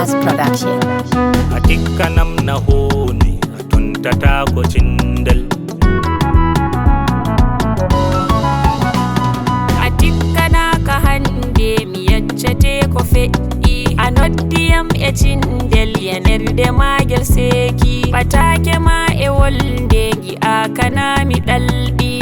Plus Production. A tikkanam na honi a tuntata ko cindal. A Tikkanaaka hande mi yeccete ko fe'i. A noddiyam e cindel yanerde magel seki. Patake ma e wolde gi'akana mi ɗalɗi.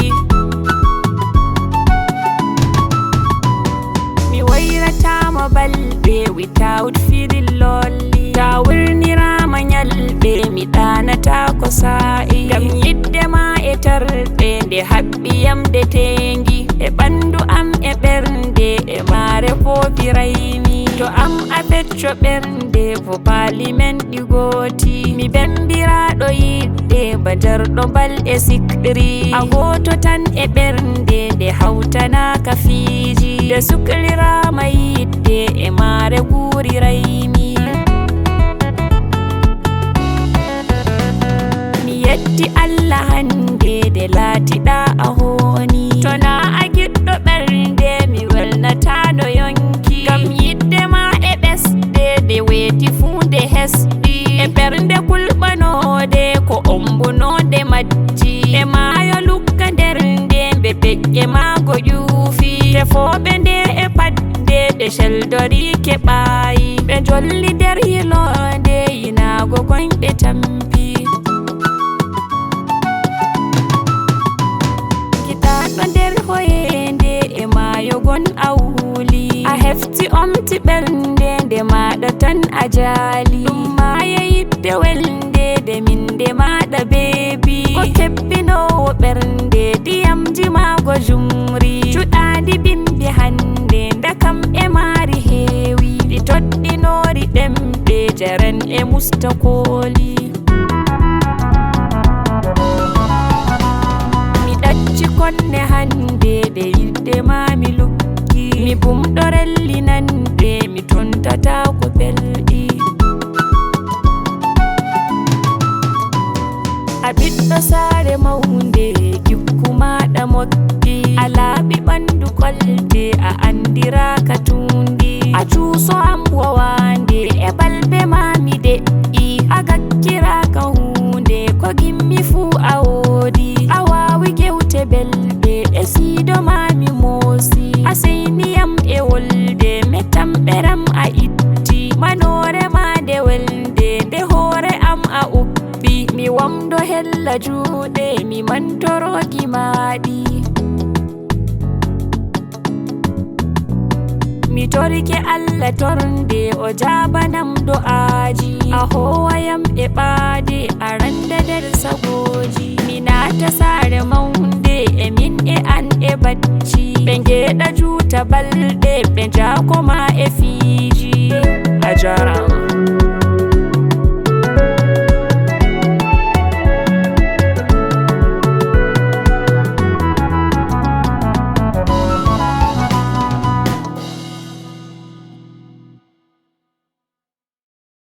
Mi wayratama balɗe without feeling lonely. Ta wurnirama nyalɓe mi ɗanata ko sa'i. Ngam yidde ma e tarɗe nde haɓɓiyam de tengi. E ɓandu am e ɓernde e mare fofiraymi. To am a fecco ɓernde fo palimen ɗigoti. Mi bembiraɗo yidde ba jarɗo balɗe sikɗiri. A goto tan e ɓernde nde hawtanaka fiiji. Nde suklirama yidde e mare guriraymi. Mi yetti Allah hande de latiɗa a honi. Tona a giɗɗo ɓernde mi welnatano yonki. Ngam yidde ma e ɓesde de weeti funde hesɗi. E ɓernde kulɓanode ko ombunode majji. E maayo lukka nder nde be peƴƴe maago ƴuufi. Tefoɓe nde e padde ɗe sheldori keɓayi. Ɓe jolli nder yilonde yinago gonɓe tampi. Kitaɗo nder hoyende e maayo gon a wuli. A hefti omti ɓernde nde maɗa tan a jaali. Ɗum maaya yidde welde de minde maɗa beebi. Ko kebbinowo ɓernde diyamji maago jumri. Cuɗaɗi bimbi hande ndakam e maari heewi. Ɗi toɗɗinori ɗemɗe jaren e musta kooli. Mi ɗacci konne hande de yidde ma mi lukki. Mi bumɗo rellinande mi tontata ko belɗi. A ɓiɗɗo saare maunde gikku maɗa moƴƴi. A laaɓi ɓandu kolde a andiraka tundi. A cuuso am wowande e balbe ma mi de'i. A gakkiraka hunde ko gimmi fuu a woodi. A waawi gewte belɗe e siido ma mi moosi. A seyniyam e wolde metam ɓeram a itti. Manore ma nde welde nde hoore am a ubbi. Mi wamdo hella juuɗe mi mantorogi maaɗi. Mi torike Allah tornde o jabanam do'aji. A howayam e ɓaade a randa nder sagoji. Mi naata saare maunde e min e an e bacci. Ɓe ngeɗa juuta balɗe ɓe jako ma e fiiji. A jaram.